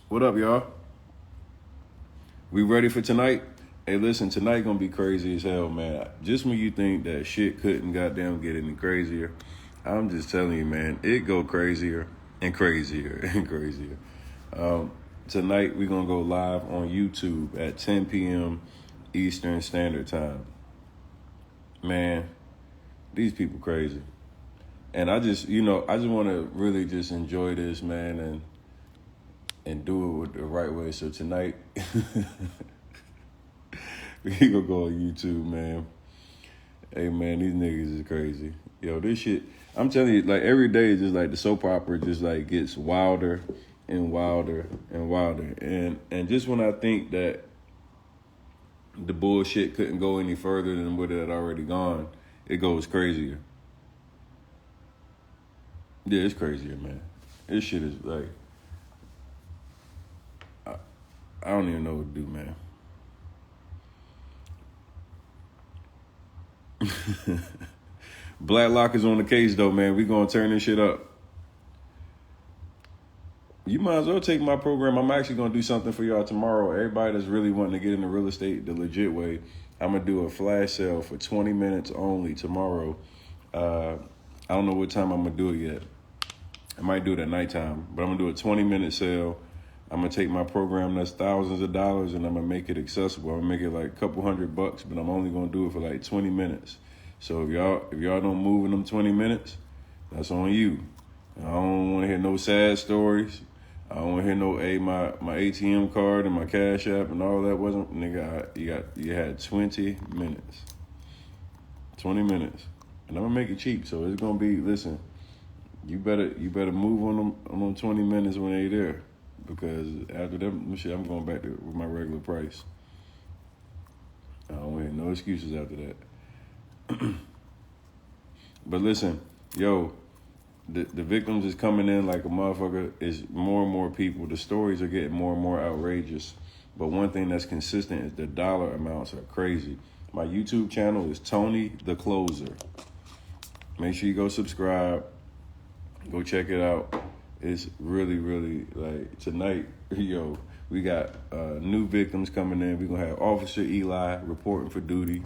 What up, y'all? We ready for tonight? Hey, listen, tonight gonna be crazy as hell, man. Just when you think that shit couldn't goddamn get any crazier, I'm just telling you, man, it go crazier and crazier and crazier. Tonight we gonna go live on YouTube at 10 p.m. Eastern Standard Time. Man, these people crazy. And I just want to really just enjoy this, man, and do it with the right way. So tonight, we gonna go on YouTube, man. Hey, man, these niggas is crazy. Yo, this shit, I'm telling you, like, every day, just like the soap opera just like gets wilder and wilder and wilder. And just when I think that the bullshit couldn't go any further than what it had already gone, it goes crazier. Yeah, it's crazier, man. This shit is like, I don't even know what to do, man. Blacklock is on the case, though, man. We gonna turn this shit up. You might as well take my program. I'm actually gonna do something for y'all tomorrow. Everybody that's really wanting to get into real estate the legit way, I'm gonna do a flash sale for 20 minutes only tomorrow. I don't know what time I'm gonna do it yet. I might do it at nighttime, but I'm gonna do a 20-minute sale. I'm gonna take my program that's thousands of dollars and I'm gonna make it accessible. I'm gonna make it like a couple $100, but I'm only gonna do it for like 20 minutes. So if y'all don't move in them 20 minutes, that's on you. I don't want to hear no sad stories. I don't want to hear no my ATM card and my Cash App and all that wasn't. Nigga, you had 20 minutes. 20 minutes, and I'm gonna make it cheap. So it's gonna be, listen. You better move on them 20 minutes when they there, because after that shit, I'm going back to with my regular price. I don't want no excuses after that. But listen, yo, the victims is coming in like a motherfucker. Is more and more people. The stories are getting more and more outrageous. But one thing that's consistent is the dollar amounts are crazy. My YouTube channel is Tony the Closer. Make sure you go subscribe. Go check it out. It's really, really, like, tonight, yo, we got new victims coming in. We're going to have Officer Eli reporting for duty.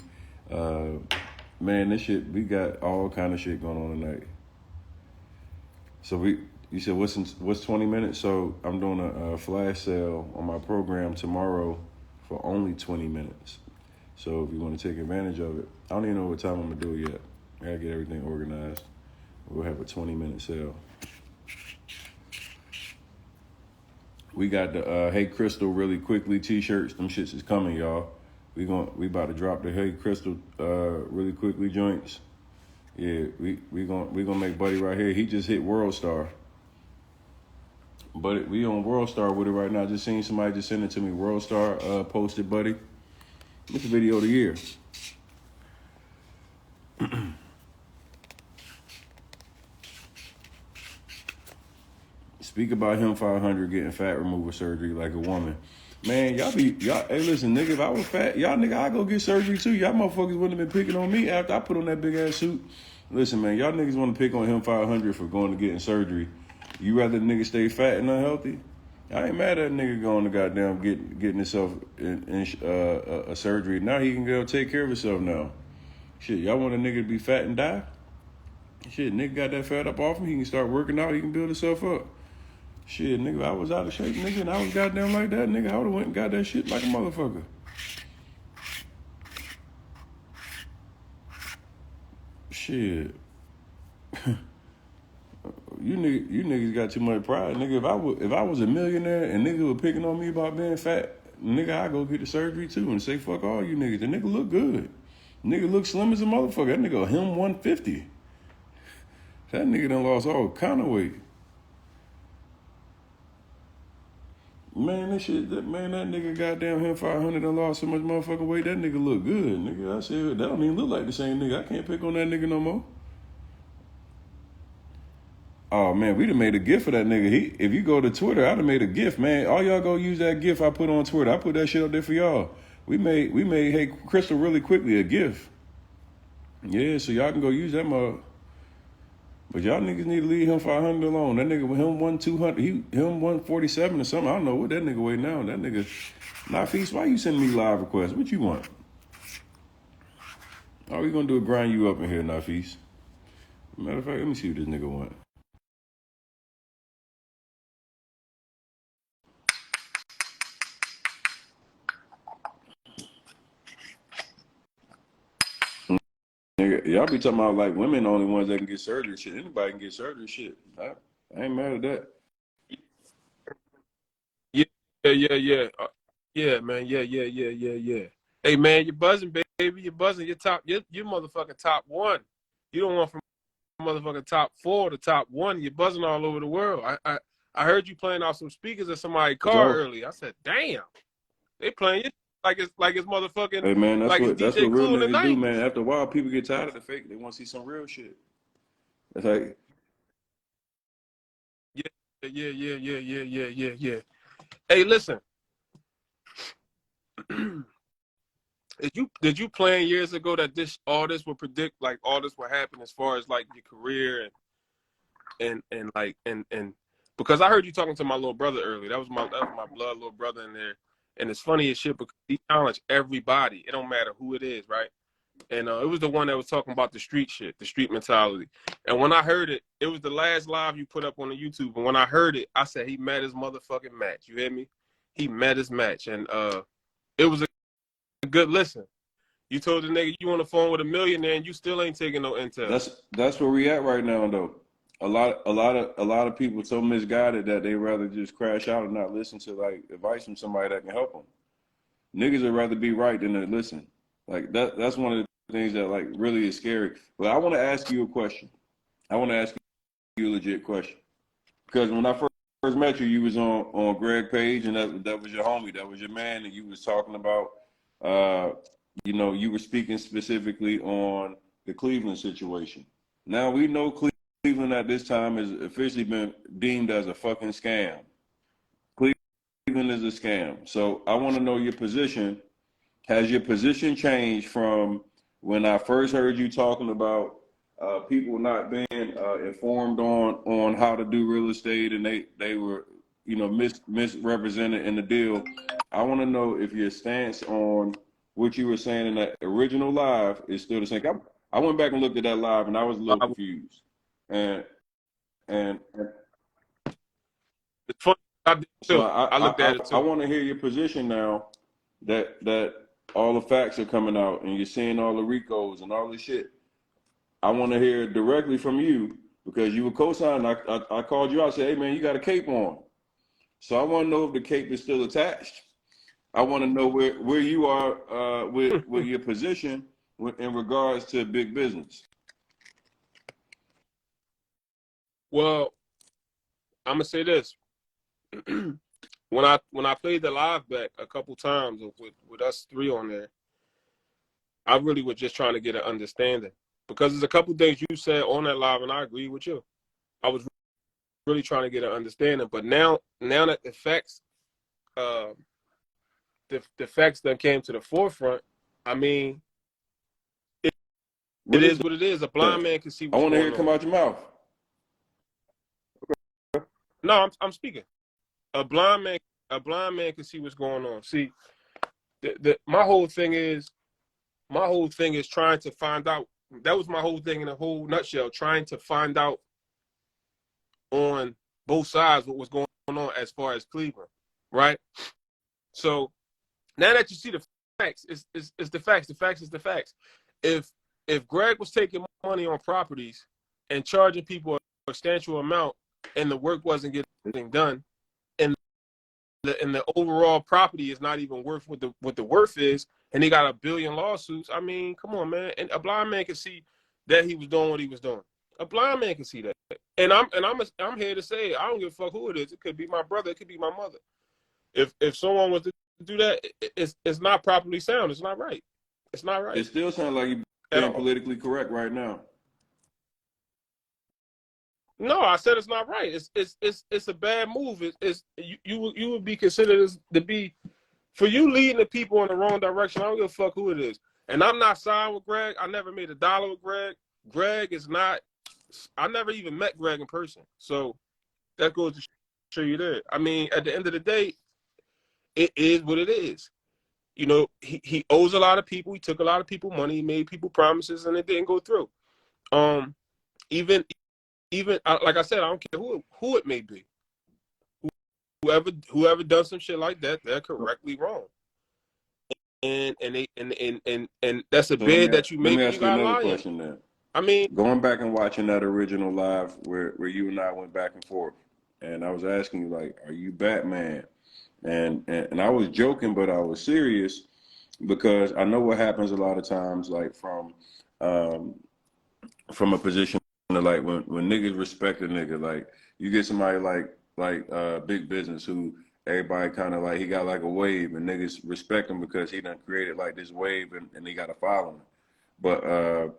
Man, this shit, we got all kind of shit going on tonight. So you said, what's 20 minutes? So I'm doing a flash sale on my program tomorrow for only 20 minutes. So if you want to take advantage of it, I don't even know what time I'm going to do it yet. I got to get everything organized. We'll have a 20-minute sale. We got the Hey Crystal really quickly t-shirts. Them shits is coming, y'all. We about to drop the Hey Crystal really quickly joints. Yeah, we gonna make Buddy right here. He just hit World Star. But we on World Star with it right now. Just seen somebody just send it to me. World Star posted Buddy. It's the video of the year. Speak about him 500 getting fat removal surgery like a woman. Man, y'all, hey, listen, nigga, if I was fat, y'all nigga, I go get surgery too. Y'all motherfuckers wouldn't have been picking on me after I put on that big ass suit. Listen, man, y'all niggas want to pick on him 500 for going to getting surgery. You rather the nigga stay fat and unhealthy? I ain't mad at a nigga going to goddamn getting himself in a surgery. Now he can go take care of himself now. Shit, y'all want a nigga to be fat and die? Shit, nigga got that fat up off him. He can start working out. He can build himself up. Shit, nigga, I was out of shape, nigga, and I was goddamn like that, nigga. I would've went and got that shit like a motherfucker. Shit. You niggas got too much pride, nigga. If I was a millionaire and niggas were picking on me about being fat, nigga, I go get the surgery too and say fuck all you niggas. The nigga look good. Nigga look slim as a motherfucker. That nigga him 150. That nigga done lost all kind of weight. Man, that nigga goddamn him 500 and lost so much motherfucking weight. That nigga look good, nigga. I said, that don't even look like the same nigga. I can't pick on that nigga no more. Oh, man, we done made a GIF for that nigga. If you go to Twitter, I done made a GIF, man. All y'all go use that GIF I put on Twitter. I put that shit up there for y'all. We made Hey Crystal really quickly a GIF. Yeah, so y'all can go use that But y'all niggas need to leave him 500 alone. That nigga with him 200, him 147 or something. I don't know what that nigga weigh now. That nigga, Nafis, why you sending me live requests? What you want? All we gonna do is grind you up in here, Nafis. Matter of fact, let me see what this nigga want. Nigga, y'all be talking about like women the only ones that can get surgery. Shit, anybody can get surgery. Shit, I ain't mad at that. Yeah, yeah, man. Yeah. Hey, man, you're buzzing, baby. You're buzzing. You're motherfucking top one. You don't want from motherfucking top 4 to top 1. You're buzzing all over the world. I heard you playing off some speakers in somebody's car earlier. I said, damn, they playing it like it's motherfucking. Hey man, like it's that's DJ what real Cool in the niggas do, 90s. man. After a while, people get tired of the fake. They want to see some real shit. It's like, Yeah. Hey, listen. Did you plan years ago that all this would predict, like all this would happen as far as like your career and because I heard you talking to my little brother earlier. That was my blood little brother in there. And it's funny as shit because he challenged everybody. It don't matter who it is, right? And it was the one that was talking about the street shit, the street mentality. And when I heard it, it was the last live you put up on the YouTube. And when I heard it, I said he met his motherfucking match. You hear me? He met his match. And it was a good listen. You told the nigga you on the phone with a millionaire and you still ain't taking no intel. that's where we at right now, though. A lot of people so misguided that they rather just crash out and not listen to like advice from somebody that can help them. Niggas would rather be right than to listen. Like that's one of the things that like really is scary. But I want to ask you a question. I want to ask you a legit question because when I first met you, you was on Greg Page, and that was your homie, that was your man, and you was talking about, you were speaking specifically on the Cleveland situation. Now we know Cleveland at this time has officially been deemed as a fucking scam. Cleveland is a scam. So I want to know your position. Has your position changed from when I first heard you talking about people not being informed on how to do real estate, and they were misrepresented in the deal? I want to know if your stance on what you were saying in that original live is still the same. I went back and looked at that live, and I was a little confused. And It's funny. I did too. so I looked at it too. I want to hear your position now that all the facts are coming out and you're seeing all the RICOs and all this shit. I want to hear it directly from you because you were co-signing. I called you out and said, hey man, you got a cape on. So I want to know if the cape is still attached. I want to know where you are with your position in regards to big business. Well, I'm gonna say this. When I played the live back a couple times with us 3 on there, I really was just trying to get an understanding because there's a couple things you said on that live, and I agree with you. I was really trying to get an understanding, but now that the facts that came to the forefront, I mean, it is what it is. A blind man can see what's going on. I want to hear it come out your mouth. No, I'm speaking. A blind man can see what's going on. See, my whole thing is trying to find out. That was my whole thing in a whole nutshell, trying to find out on both sides what was going on as far as Cleveland, right? So now that you see the facts, it's the facts. The facts is the facts. If Greg was taking money on properties and charging people a substantial amount and the work wasn't getting done, and the overall property is not even worth what the worth is, and he got a billion lawsuits, I mean, come on, man. And a blind man can see that he was doing what he was doing. A blind man can see that. And I'm here to say, I don't give a fuck who it is. It could be my brother. It could be my mother. If someone was to do that, it's not properly sound. It's not right. It's not right. It still sounds like you're being politically correct right now. No, I said it's not right. It's a bad move. You would be considered to be, for you leading the people in the wrong direction. I don't give a fuck who it is. And I'm not signed with Greg. I never made $1 with Greg. Greg is not even met Greg in person. So that goes to show you there. I mean, at the end of the day, it is what it is. You know, he owes a lot of people. He took a lot of people money. He made people promises, and it didn't go through. Even like I said, I don't care who it may be. Whoever does some shit like that, they're correctly wrong. And that's a bed that you make. Let me ask you another question then. I mean, going back and watching that original live where you and I went back and forth, and I was asking you, like, are you Batman? And I was joking, but I was serious, because I know what happens a lot of times, like from a position of, like, when niggas respect a nigga, like you get somebody like BigBizness, who everybody kind of like, he got like a wave, and niggas respect him because he done created like this wave, and he got a following. But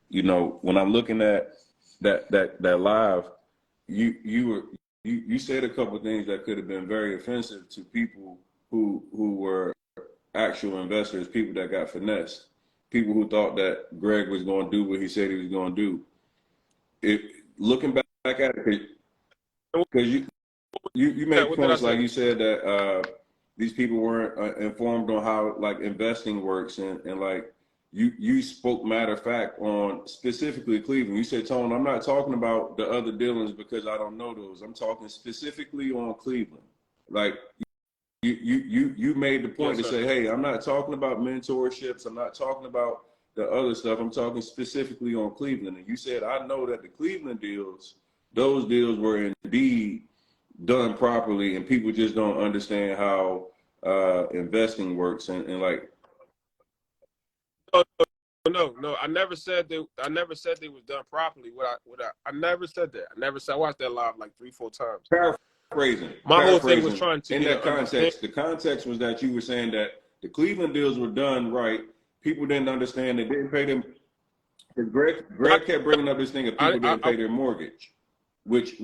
you know, when I'm looking at that live, you said a couple of things that could have been very offensive to people who were actual investors, people that got finessed, people who thought that Greg was going to do what he said he was going to do. Looking back at it, because you made points, like you said that these people weren't informed on how, like, investing works, and like you spoke matter of fact on specifically Cleveland. You said, Tone, I'm not talking about the other dealings because I don't know those. I'm talking specifically on Cleveland. Like, you made the point to say, hey, I'm not talking about mentorships. I'm not talking about the other stuff. I'm talking specifically on Cleveland. And you said, I know that the Cleveland deals, those deals were indeed done properly, and people just don't understand how investing works. And like, no, I never said they was done properly. I never said that. I watched that live like 3-4 times. My whole thing was trying to, in that context, the context was that you were saying that the Cleveland deals were done right. People didn't understand, they didn't pay them. Greg kept bringing up this thing of people didn't pay their mortgage, which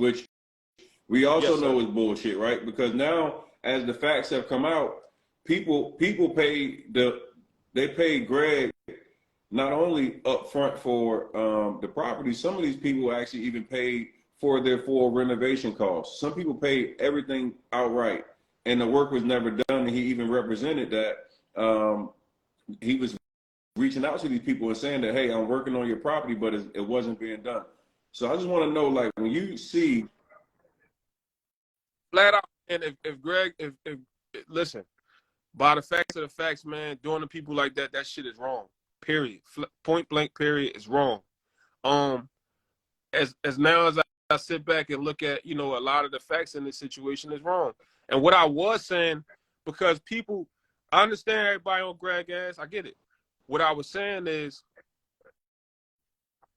we also know is bullshit, right? Because now, as the facts have come out, people paid Greg not only up front for the property. Some of these people actually even paid for their full renovation costs. Some people paid everything outright, and the work was never done. And he even represented that he was reaching out to these people and saying that, hey, I'm working on your property, but it wasn't being done. So I just want to know, like, when you see flat out, and if Greg, listen, by the facts of the facts, man, doing to people like that shit is wrong. Period. Point blank. Period. Is wrong. As now as I sit back and look at, you know, a lot of the facts in this situation is wrong. And what I was saying, because people, I understand everybody on Greg ass, I get it. What I was saying is,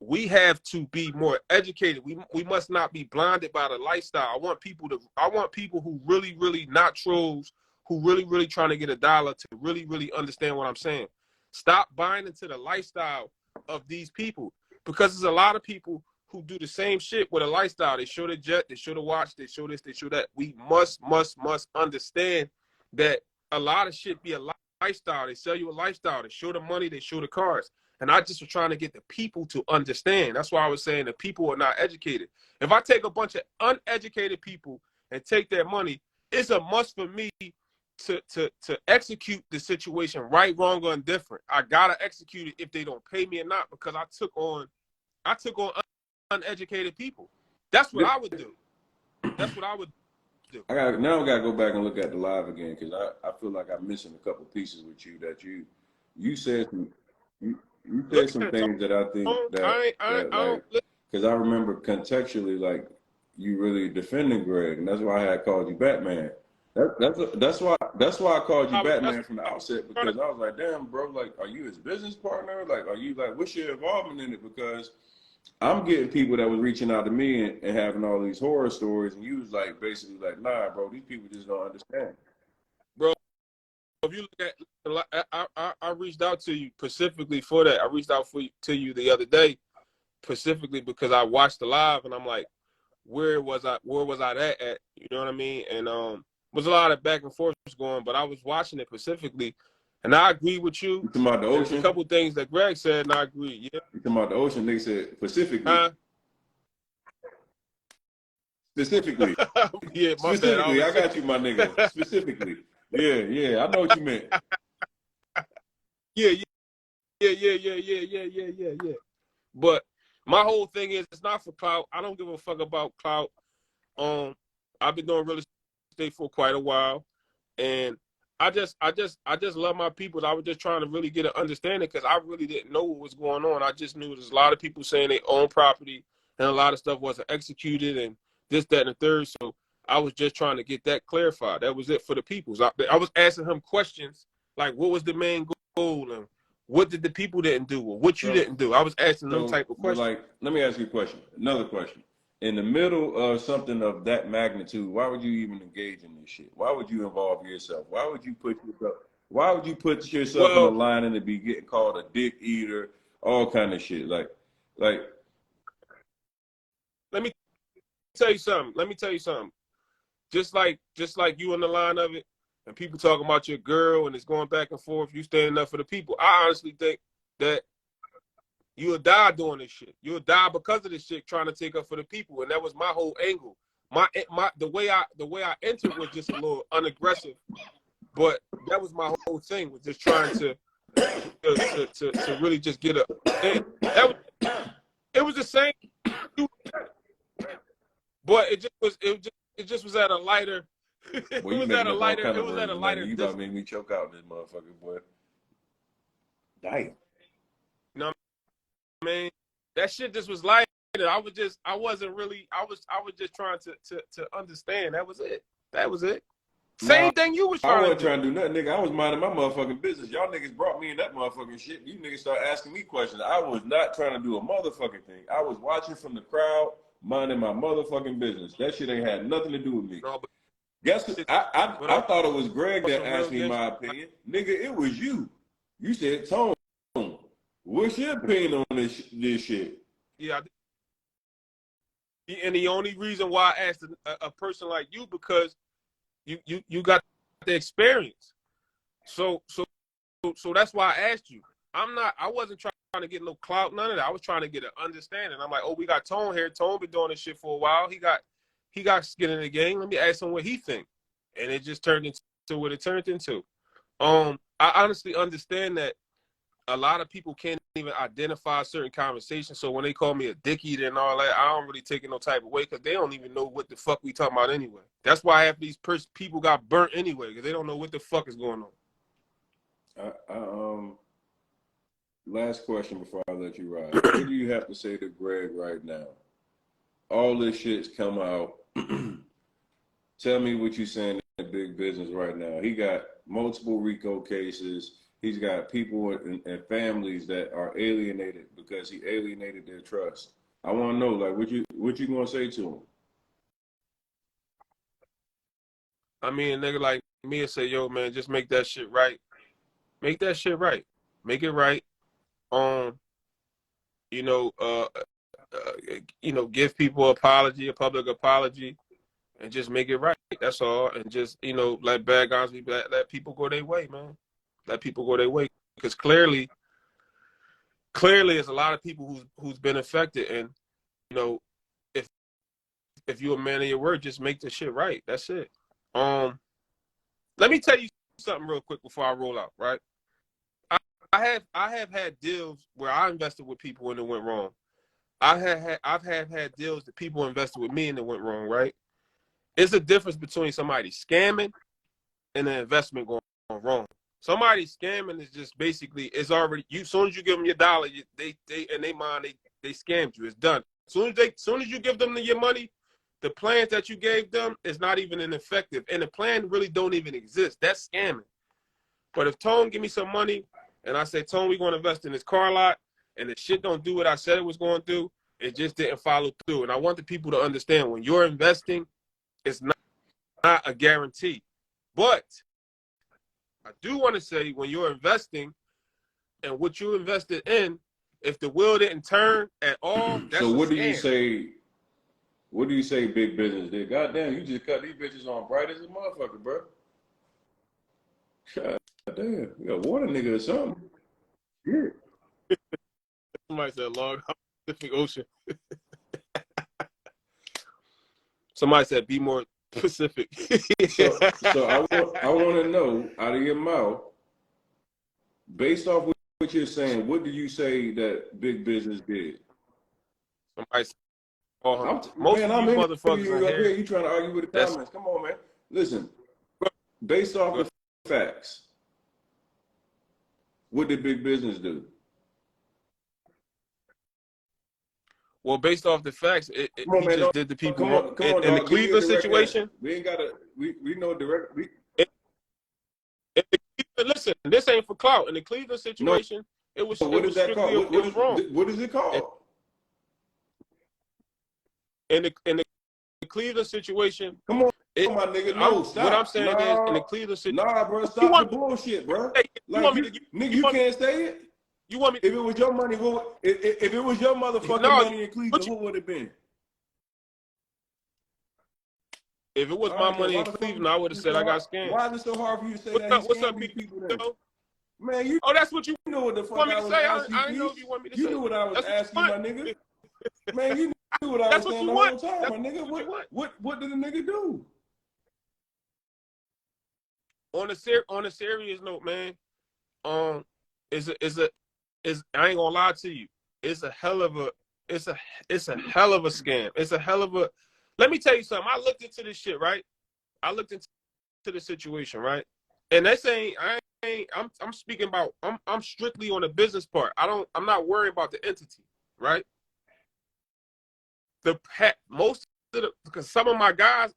we have to be more educated. We must not be blinded by the lifestyle. I want people who really not trolls, who really trying to get a dollar, to really understand what I'm saying. Stop buying into the lifestyle of these people, because there's a lot of people who do the same shit with a lifestyle. They show the jet, they show the watch, they show this, they show that. We must understand that a lot of shit be a lifestyle. They sell you a lifestyle. They show the money, they show the cars. And I just was trying to get the people to understand. That's why I was saying that people are not educated. If I take a bunch of uneducated people and take their money, it's a must for me to execute the situation, right, wrong, or indifferent. I gotta execute it if they don't pay me or not, because I took on uneducated people. That's what I would do. That's what I would do. I gotta go back and look at the live again, because I feel like I'm missing a couple pieces with you that you said some you said some things that I think because I remember contextually, like, you really defending Greg, and that's why I had called you Batman. That's why I called you Batman from the outset, because I was like, damn, bro, like, are you his business partner? Like, are you, like, what's your involvement in it? Because I'm getting people that was reaching out to me and having all these horror stories, and you was like, basically like, nah, bro, these people just don't understand. Bro, if you look at, I reached out to you specifically for that. I reached out to you the other day specifically because I watched the live, and I'm like, where was I at? You know what I mean? And was a lot of back and forth going, but I was watching it specifically, and I agree with you. You talking about the ocean? There's a couple things that Greg said, and I agree. Yeah. You talking about the ocean? They said specifically. Specifically. Yeah, my bad. Specifically, I got you, my nigga. Specifically. Yeah, I know what you meant. Yeah, yeah. But my whole thing is, it's not for clout. I don't give a fuck about clout. I've been doing real estate for quite a while, and I just love my people. I was just trying to really get an understanding because I really didn't know what was going on. I just knew there's a lot of people saying they own property and a lot of stuff wasn't executed and this, that, and the third. So I was just trying to get that clarified. That was it for the peoples. I was asking him questions like, what was the main goal and what did the people didn't do or what you didn't do. I was asking them type of questions. Like, let me ask you a question. Another question. In the middle of something of that magnitude, why would you even engage in this shit? Why would you involve yourself? Why would you put yourself in a line and to be getting called a dick eater, all kind of shit? Like let me tell you something. Just like you in the line of it, and people talking about your girl and it's going back and forth, you standing up for the people. I honestly think that you'll die doing this shit. You'll die because of this shit, trying to take up for the people. And that was my whole angle. The way I entered was just a little unaggressive, but that was my whole thing, was just trying to really just get a. It was the same, but it just was at a lighter. It was at a lighter. You about to make me choke out this motherfucker, boy. Damn. You know what I mean? That shit just was lighter. I was just trying to understand. That was it. Same thing you was trying to do. I wasn't trying to do nothing, nigga. I was minding my motherfucking business. Y'all niggas brought me in that motherfucking shit. You niggas start asking me questions. I was not trying to do a motherfucking thing. I was watching from the crowd, minding my motherfucking business. That shit ain't had nothing to do with me. No, but guess what? I thought it was Greg that asked me my opinion. Nigga, it was you. You said, Tone, what's your opinion on this shit? Yeah. And the only reason why I asked a person like you, because you got the experience. So that's why I asked you. I wasn't trying to get no clout, none of that. I was trying to get an understanding. I'm like, oh, we got Tone here. Tone been doing this shit for a while. He got skin in the game. Let me ask him what he think. And it just turned into what it turned into. I honestly understand that a lot of people can't even identify certain conversations. So when they call me a dick eater and all that, I don't really take it no type of way because they don't even know what the fuck we talking about anyway. That's why half these people got burnt anyway, because they don't know what the fuck is going on. Last question before I let you ride. What do you have to say to Greg right now? All this shit's come out. Tell me what you're saying in big business right now. He got multiple RICO cases. He's got people and families that are alienated because he alienated their trust. I want to know, like, what you gonna say to him? I mean, a nigga like me and say, yo, man, just make that shit right. Make that shit right. Make it right. Give people a public apology, and just make it right. That's all. And just, let bad guys be bad. Let people go their way, man. Let people go their way, because clearly there's a lot of people who's been affected. And if you're a man of your word, just make the shit right. That's it. Let me tell you something real quick before I roll out. Right, I have had deals where I invested with people and it went wrong. I've had deals that people invested with me and it went wrong. Right, it's a difference between somebody scamming and an investment going wrong. Somebody scamming is just basically, it's already, as soon as you give them your dollar, they in their mind, they scammed you. It's done. As soon as you give them your money, the plans that you gave them is not even effective, and the plan really don't even exist. That's scamming. But if Tone give me some money and I say, Tone, we're going to invest in this car lot, and the shit don't do what I said it was going to do, it just didn't follow through. And I want the people to understand, when you're investing, it's not a guarantee. But I do want to say, when you're investing and what you invested in, if the wheel didn't turn at all, that's so what a scam. What do you say big business did? Goddamn, you just cut these bitches on bright as a motherfucker, bro. God damn, you got water nigga or something. Yeah. Somebody said long Pacific Ocean. Somebody said be more specific. So I want to know out of your mouth, based off what you're saying, what do you say that Big Business did? Somebody said, oh, most man, of you I'm in motherfuckers you in up here. here. You trying to argue with the comments? Come on, man. Listen, based off the facts, what did Big Business do? Well, based off the facts, Come on, he man, just did the people come on, in the dog. Give me a Cleveland direct situation. answer. We ain't gotta. We know direct. Listen, this ain't for clout. In the Cleveland situation, it was strictly it was wrong. What is it called? In the Cleveland situation, come on, my nigga. No, stop. What I'm saying is, in the Cleveland situation, bro, stop the bullshit, bro. Like you can't say it. You want me? If it was your money, if it was your motherfucking money in Cleveland, what would it been? If it was my money in Cleveland, I would have said I got scammed. Why is it so hard for you to say that? What's up, people? Man, you. Oh, that's what you know what the fuck want me I to was say. asking I didn't know if you want me to say. You knew what I was asking, my nigga. Man, you knew what I was saying the whole time, my nigga. What did the nigga do? On a serious note, man, I ain't gonna lie to you. It's a hell of a hell of a scam. It's a hell of a. Let me tell you something. I looked into this shit, right? I looked into the situation, right? And that's I'm speaking about. I'm strictly on the business part. I'm not worried about the entity, right? Because some of my guys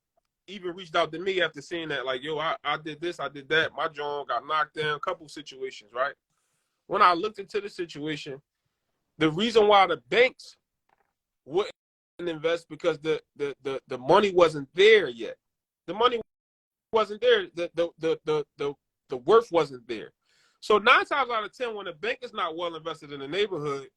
even reached out to me after seeing that, like, yo, I did this, I did that. My jaw got knocked down. A couple situations, right? When I looked into the situation, the reason why the banks wouldn't invest because the money wasn't there yet. The money wasn't there. The worth wasn't there. So 9 times out of 10, when a bank is not well invested in the neighborhood,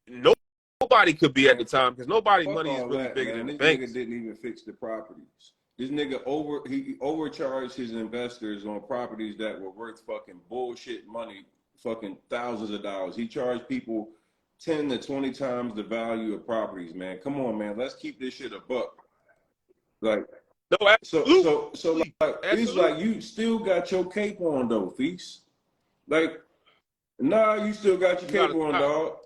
nobody could be at the time because nobody's money is really bigger than the bank. This nigga didn't even fix the properties. This nigga he overcharged his investors on properties that were worth fucking bullshit money, fucking thousands of dollars. He charged people 10 to 20 times the value of properties, man. Come on, man. Let's keep this shit a buck. Like, no, absolutely. So like, it's like you still got your cape on though, Feast. Like, nah, you still got your cape on, dog.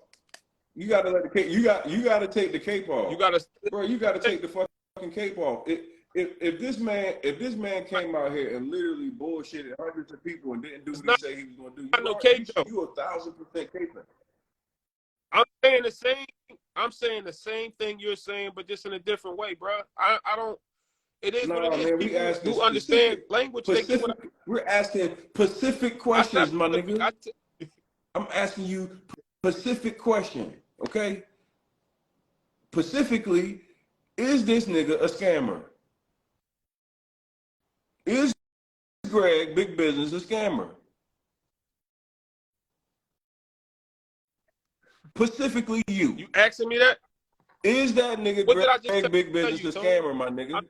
You gotta let the cape. You gotta take the cape off. You gotta take the fucking cape off. If this man came out here and literally bullshitted hundreds of people and didn't do what he said he was gonna do, you 1,000% caping. I'm saying the same thing you're saying, but just in a different way, bro. I don't. It is what it is. Man, we asking who understand language. We're asking specific questions, my nigga. I'm asking you specific question, okay? Specifically, is this nigga a scammer? Is Greg Big Business a scammer? Specifically, you asking me that? Is that nigga Greg Big Business a scammer, my nigga?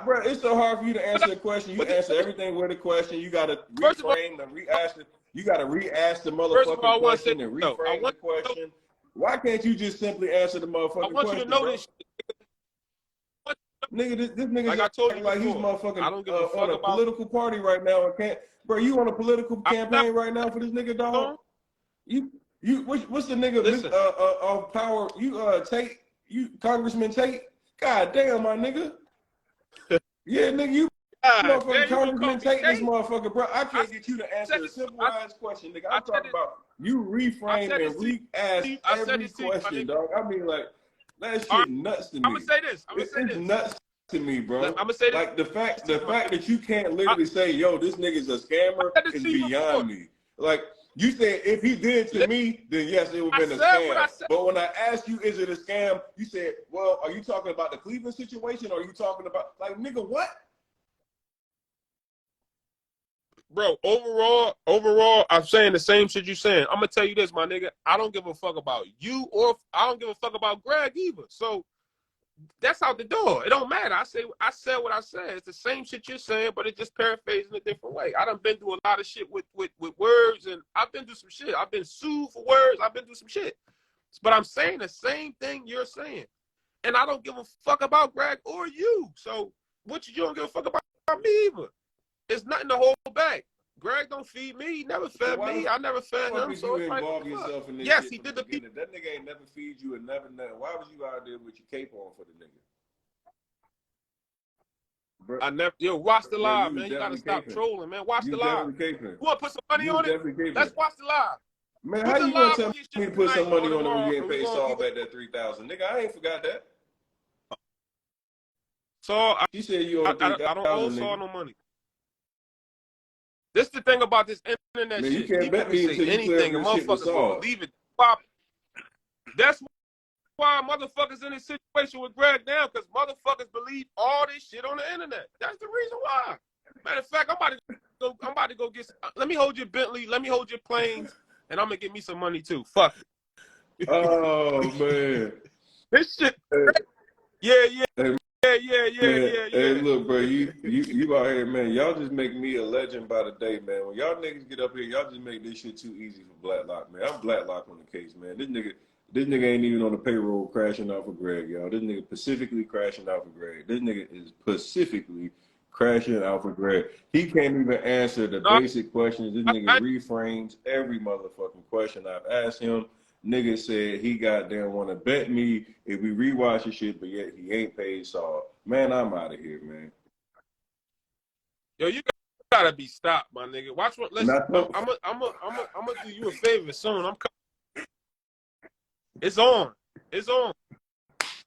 Bro, it's so hard for you to answer a question. You answer everything with a question. You got to reframe and re-ask it. You got to re-ask the motherfucking question and reframe the question. Why can't you just simply answer the motherfucking question? I want you to know this. Nigga, this nigga like I told you like he's motherfucking on a political party right now and can't. Bro, you on a political campaign right now for this nigga, dog? What's the nigga of power? You Tate, you Congressman Tate? God damn, my nigga. Yeah, nigga, you motherfucking Congressman Tate this motherfucker, bro. I can't get you to answer a simple ass question, nigga. I'm talking about you reframe and re-ask every question, dog. I mean, like, that shit nuts to me. I'm gonna say this. It's nuts to me, bro. I'm gonna say this. Like the fact that you can't literally say, yo, this nigga's a scammer is beyond me. Like, you said if he did to me, then yes, it would have been a scam. But when I asked you, is it a scam? You said, well, are you talking about the Cleveland situation or are you talking about, like, nigga, what? Bro, overall, I'm saying the same shit you saying. I'm gonna tell you this, my nigga. I don't give a fuck about you or I don't give a fuck about Greg either. So that's out the door. It don't matter. I said what I said. It's the same shit you're saying, but it just paraphrased in a different way. I done been through a lot of shit with words, and I've been through some shit. I've been sued for words. I've been through some shit. But I'm saying the same thing you're saying. And I don't give a fuck about Greg or you. So what you don't give a fuck about me either. It's nothing to hold back. Greg don't feed me. He never fed me. I never fed him. So you it's like, involve yourself in this yes, shit he from did the the beginning. That nigga ain't never feed you and never nothing. Why was you out there with your cape on for the nigga? Bro, I never, yo, watch the live, you man. You gotta stop caping. trolling, man. Watch You the live. definitely caping. You wanna put some money on it? Let's watch the live. Man, Put how the you gonna live tell on your me shit to put some money on it when tomorrow, you getting and we paid gonna- Saul back that 3,000? Nigga, I ain't forgot that. So She said you owe 3,000. I don't owe Saul no money. This the thing about this internet Man, shit. you can't People bet can me say until you clear up anything and your shit with motherfuckers will Saul. believe it. That's why motherfuckers in this situation with Greg now, because motherfuckers believe all this shit on the internet. That's the reason why. Matter of fact, I'm about to go get some, let me hold your Bentley, let me hold your planes, and I'm gonna get me some money too. Fuck it. Oh man. This shit. Hey, Yeah. Hey, look, bro, you out here, man. Y'all just make me a legend by the day, man. When y'all niggas get up here, y'all just make this shit too easy for Blacklock, man. I'm Blacklock on the case, man. This nigga ain't even on the payroll crashing out for Greg, y'all. This nigga specifically crashing out for Greg. This nigga is specifically crashing out for Greg. He can't even answer the basic questions. This nigga reframes every motherfucking question I've asked him. Nigga said he goddamn want to bet me if we rewatch the shit, but yet he ain't paid Saul. Man, I'm out of here, man. Yo, you gotta be stopped, my nigga. Watch what. Listen, I'm gonna do you a favor soon. I'm coming. It's on. It's on.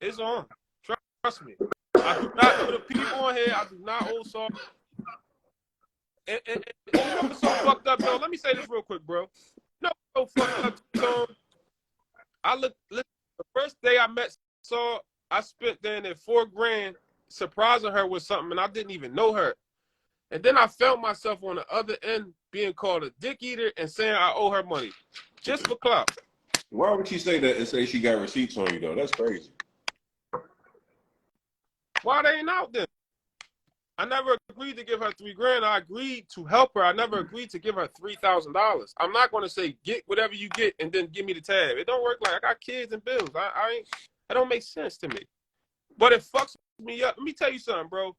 It's on. Trust me. I do not, for the people on here, I do not owe Saul. And you know what's so fucked up, though? Let me say this real quick, bro. You know what's so fucked up, Tom? Listen, the first day I met Saul, I spent then at $4,000 surprising her with something, and I didn't even know her. And then I found myself on the other end being called a dick eater and saying I owe her money just for clout. Why would she say that and say she got receipts on you, though? That's crazy. Why they ain't out then? I never agreed to give her $3,000. I agreed to help her. I never agreed to give her $3,000. I'm not going to say get whatever you get and then give me the tab. It don't work like I got kids and bills. That don't make sense to me. But it fucks me up. Let me tell you something, bro.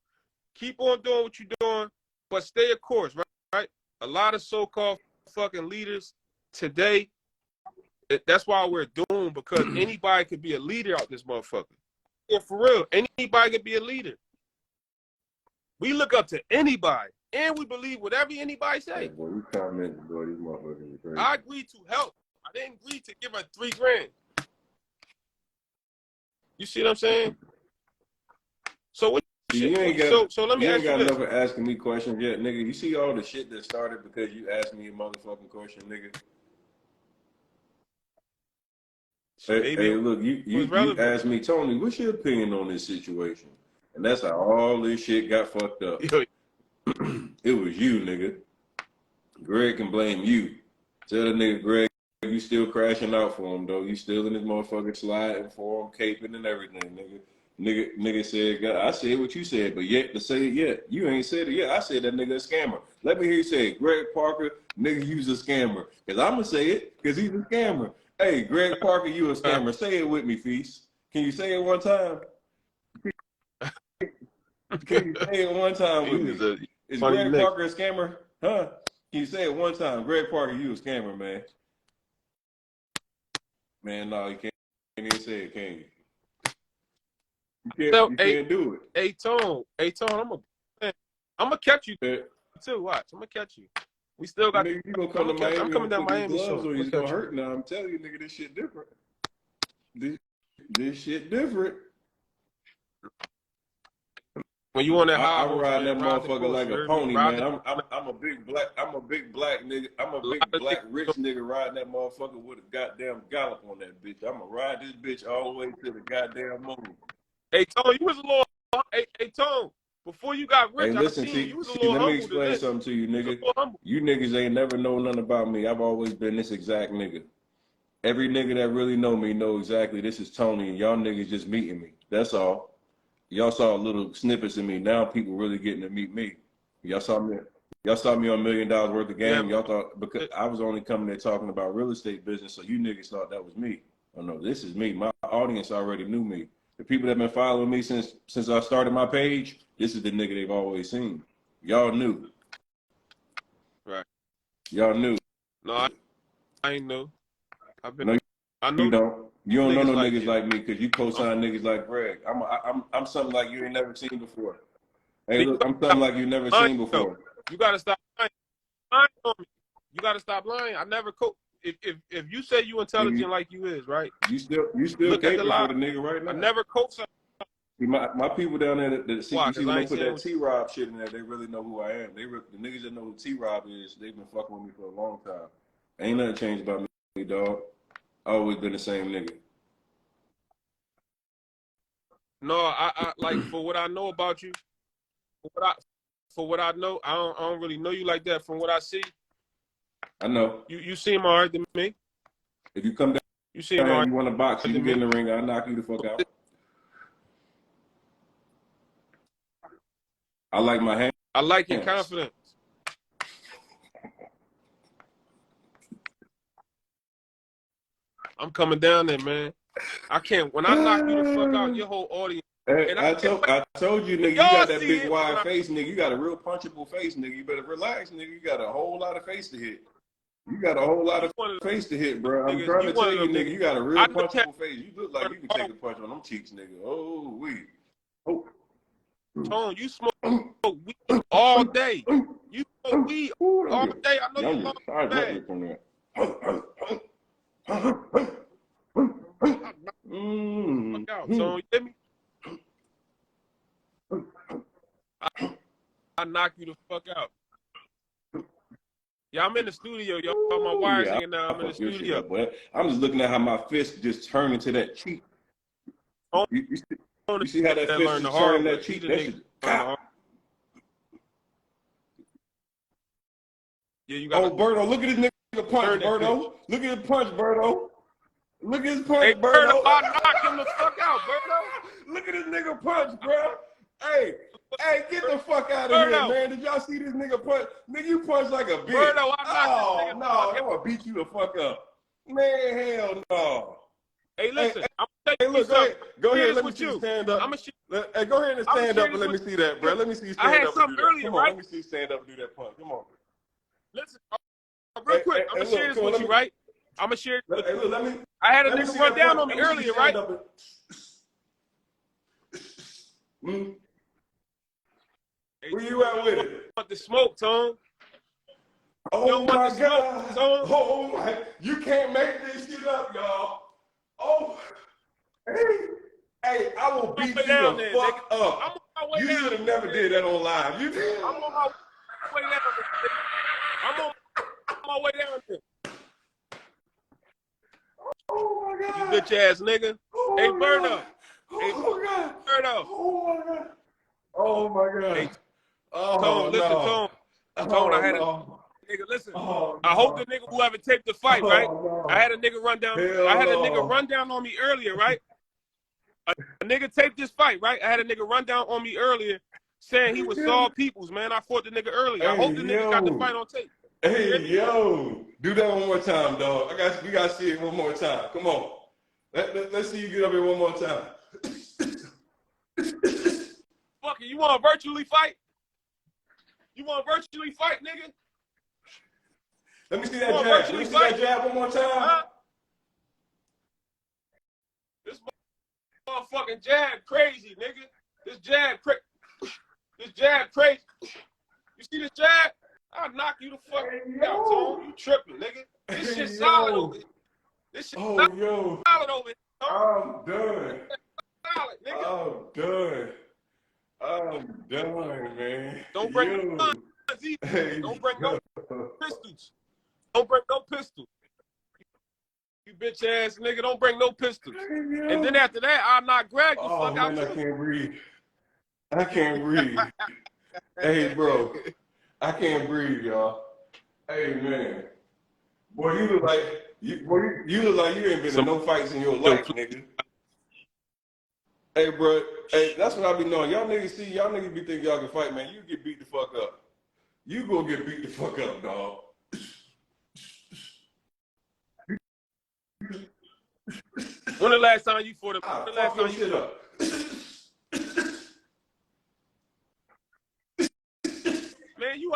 Keep on doing what you're doing, but stay a course, right? A lot of so-called fucking leaders today, that's why we're doomed, because anybody could be a leader out this motherfucker. Yeah, for real. Anybody could be a leader. We look up to anybody, and we believe whatever anybody say. Hey, boy, you commenting, boy, these motherfuckers are crazy. I agreed to help. I didn't agree to give her $3,000. You see what I'm saying? So what? You ain't got, so let me ask you this. You ain't got enough for asking me questions yet, nigga. You see all the shit that started because you asked me a motherfucking question, nigga? Hey, look, you asked me, Tony, what's your opinion on this situation? And that's how all this shit got fucked up. It was you, nigga. Greg can blame you. Tell the nigga, Greg, you still crashing out for him, though. You still in this motherfucking sliding for him, caping and everything, nigga. Nigga said, God, I said what you said, but yet to say it yet. You ain't said it yet. I said that nigga a scammer. Let me hear you say it. Greg Parker, nigga, you's a scammer. Because I'm going to say it, because he's a scammer. Hey, Greg Parker, you a scammer. Say it with me, Feast. Can you say it one time? Can you say it one time with me? Is Greg Parker a scammer? Huh? Can you say it one time? Greg Parker, you a scammer, man. Man, no, you can't even say it, can you? You can't do it. Hey, Tone, I'm gonna catch you too. Watch, I'm gonna catch you. We still got. Nigga, you gonna come to Miami? I'm coming down put Miami these gloves soon. on, it's gonna hurt now. I'm telling you, nigga, this shit different. This shit different. When you on that high I horse, ride that ride motherfucker like a pony, man. I'm a big black nigga. I'm a big black rich nigga riding that motherfucker with a goddamn gallop on that bitch. I'm gonna ride this bitch all the way to the goddamn moon. Hey, Tone, you was a little. Hey, Tone. Before you got rich, hey, listen, I seen you was a little let humble. me explain something to you, nigga. You niggas ain't never known nothing about me. I've always been this exact nigga. Every nigga that really know me know exactly this is Tony, and y'all niggas just meeting me. That's all. Y'all saw little snippets of me. Now people really getting to meet me. Y'all saw me on $1 million worth of game. Y'all thought because I was only coming there talking about real estate business, so you niggas thought that was me. Oh no, this is me. My audience already knew me. The people that been following me since I started my page, this is the nigga they've always seen. Y'all knew. Right. Y'all knew. No, I ain't know. I've been. No, I know you don't. You don't know no like niggas you. like me because you co-sign niggas like Greg. I'm something like you ain't never seen before. Hey, look, I'm something like you never seen before. You gotta stop lying on me. You gotta stop lying. I never if you say you intelligent like you is, right? You still Look at the caping lie. for the nigga right now. I never co-sign. See, my people down there that see, Why? you see Because when I they ain't put saying that T-Rob shit in there, they really know who I am. The niggas that know who T-Rob is, they've been fucking with me for a long time. Ain't nothing changed about me, dog. I always been the same nigga. No, I like for what I know about you, for what I know, I don't really know you like that. From what I see, I know. You seem alright to me. If you come down you seem alright. You want to box, you can get in the ring, I'll knock you the fuck out. I like my hands. I like your confidence. I'm coming down there, man. I can't. When I knock you the fuck out, your whole audience. Hey, I told you, nigga, you got that big wide face, nigga. You got a real punchable face, nigga. You better relax, nigga. You got a whole lot of face to hit. You got a whole lot of face to hit, bro. I'm trying to tell you, nigga, you got a real punchable face. You look like you can take a punch on them cheeks, nigga. Oh, wait. Oh. Tone, you smoke weed all day. You smoke weed all day. I know you love bad. Fuck out, Tone. You hear me? I knock you the fuck out. Yeah, I'm in the studio, yo. My wires hanging now. I'm in the studio. Up, I'm just looking at how my fist just turned into that cheek. You see how that fist is turning that cheek? That shit. Yeah, you got. Oh, Berto, look at this nigga punch, Berto. Look at his punch, Berto. Look at his punch, Berto. I knocked him the fuck out, Berto. Look at this nigga punch, bro. Hey, get the fuck out of here, man. Did y'all see this nigga punch? Nigga, you punch like a bitch. Berto, I knocked this nigga. No, I'm gonna beat you the fuck up. Man, hell no. Hey, listen, I'm gonna tell you something. Go ahead, let me see you stand up. Hey, go ahead and stand up and let me see that, bro. Let me see you stand up. I had something earlier, right? Let me see you stand up and do that punch. Come on. Listen, real quick, I'm gonna share this with you, right? I'm gonna share it with you. I had a nigga run down on me earlier, right? Where you at with it? Want the smoke, Tone? Oh my God! Oh my! You can't make this shit up, y'all. Oh, hey! I will beat you the fuck up. You should have never did that on live. You did. I'm on my way down. I'm on my way down there. Oh my God! You bitch ass nigga. Oh hey, Berto. Hey, Berto. Oh my God! Oh my God! Hey, oh, Tone, listen, no. Tone, I had a nigga. Listen, I hope the nigga whoever taped the fight, right? No. I had a nigga run down. I had a nigga run down on me earlier, right? A nigga taped this fight, right? I had a nigga run down on me earlier, saying he was Saul Peoples, man. I fought the nigga earlier. I hope the nigga got the fight on tape. Hey, yo, do that one more time, dog. We gotta see it one more time. Come on, let's see you get up here one more time. Fuck it, you want to virtually fight? You want to virtually fight, nigga? Let me see that jab. Let me see that jab one more time. Huh? This motherfucking jab crazy, nigga. This jab crazy. You see this jab? I'll knock you the fuck out, Tone. You tripping, nigga. This shit solid over here. This shit solid over here, I'm done. Solid, nigga. I'm done, man. Don't bring no guns either. Hey, Don't bring no pistols. Don't bring no pistols. You bitch ass nigga, don't bring no pistols. And then after that, I'll not grab you fuck out. I can't breathe. Hey, bro. I can't breathe, y'all. Hey, man. Boy, you look like you ain't been in no fights in your life, nigga. Hey, bro. Hey, that's what I be knowing. Y'all niggas be thinking y'all can fight, man. You get beat the fuck up. You gonna get beat the fuck up, dog. When the last time you fought him? When the last time you fought?